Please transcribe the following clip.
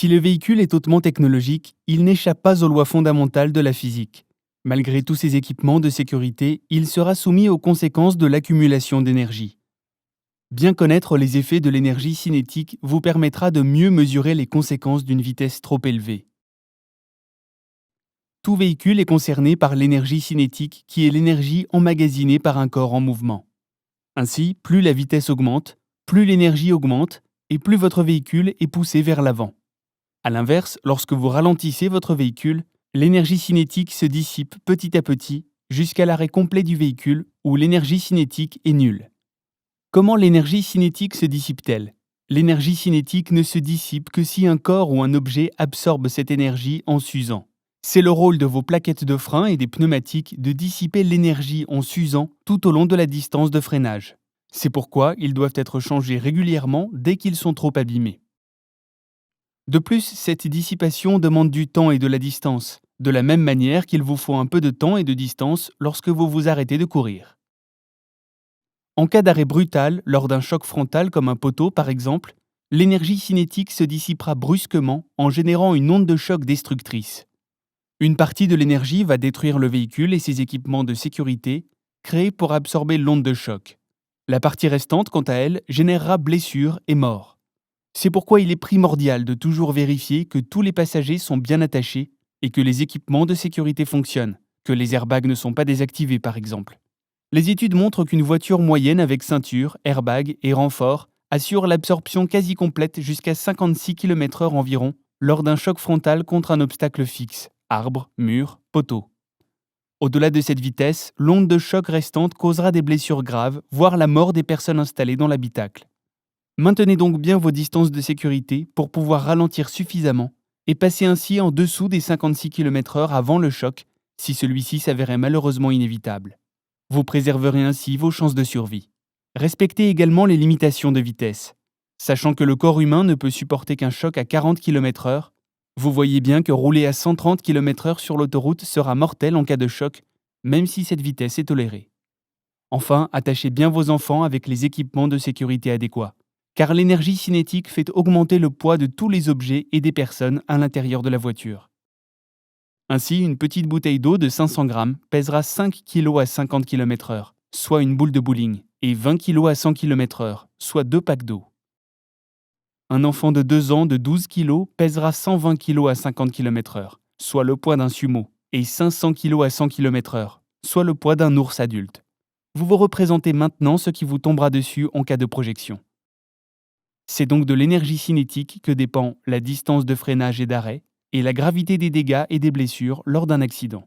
Si le véhicule est hautement technologique, il n'échappe pas aux lois fondamentales de la physique. Malgré tous ses équipements de sécurité, il sera soumis aux conséquences de l'accumulation d'énergie. Bien connaître les effets de l'énergie cinétique vous permettra de mieux mesurer les conséquences d'une vitesse trop élevée. Tout véhicule est concerné par l'énergie cinétique qui est l'énergie emmagasinée par un corps en mouvement. Ainsi, plus la vitesse augmente, plus l'énergie augmente et plus votre véhicule est poussé vers l'avant. A l'inverse, lorsque vous ralentissez votre véhicule, l'énergie cinétique se dissipe petit à petit jusqu'à l'arrêt complet du véhicule où l'énergie cinétique est nulle. Comment l'énergie cinétique se dissipe-t-elle ? L'énergie cinétique ne se dissipe que si un corps ou un objet absorbe cette énergie en s'usant. C'est le rôle de vos plaquettes de frein et des pneumatiques de dissiper l'énergie en s'usant tout au long de la distance de freinage. C'est pourquoi ils doivent être changés régulièrement dès qu'ils sont trop abîmés. De plus, cette dissipation demande du temps et de la distance, de la même manière qu'il vous faut un peu de temps et de distance lorsque vous vous arrêtez de courir. En cas d'arrêt brutal, lors d'un choc frontal comme un poteau par exemple, l'énergie cinétique se dissipera brusquement en générant une onde de choc destructrice. Une partie de l'énergie va détruire le véhicule et ses équipements de sécurité, créés pour absorber l'onde de choc. La partie restante, quant à elle, générera blessures et mort. C'est pourquoi il est primordial de toujours vérifier que tous les passagers sont bien attachés et que les équipements de sécurité fonctionnent, que les airbags ne sont pas désactivés par exemple. Les études montrent qu'une voiture moyenne avec ceinture, airbag et renfort assure l'absorption quasi complète jusqu'à 56 km/h environ lors d'un choc frontal contre un obstacle fixe, arbre, mur, poteau. Au-delà de cette vitesse, l'onde de choc restante causera des blessures graves, voire la mort des personnes installées dans l'habitacle. Maintenez donc bien vos distances de sécurité pour pouvoir ralentir suffisamment et passer ainsi en dessous des 56 km/h avant le choc si celui-ci s'avérait malheureusement inévitable. Vous préserverez ainsi vos chances de survie. Respectez également les limitations de vitesse. Sachant que le corps humain ne peut supporter qu'un choc à 40 km/h, vous voyez bien que rouler à 130 km/h sur l'autoroute sera mortel en cas de choc, même si cette vitesse est tolérée. Enfin, attachez bien vos enfants avec les équipements de sécurité adéquats, car l'énergie cinétique fait augmenter le poids de tous les objets et des personnes à l'intérieur de la voiture. Ainsi, une petite bouteille d'eau de 500 grammes pèsera 5 kg à 50 km/h, soit une boule de bowling, et 20 kg à 100 km/h, soit 2 packs d'eau. Un enfant de 2 ans de 12 kg pèsera 120 kg à 50 km/h, soit le poids d'un sumo, et 500 kg à 100 km/h, soit le poids d'un ours adulte. Vous vous représentez maintenant ce qui vous tombera dessus en cas de projection. C'est donc de l'énergie cinétique que dépend la distance de freinage et d'arrêt, et la gravité des dégâts et des blessures lors d'un accident.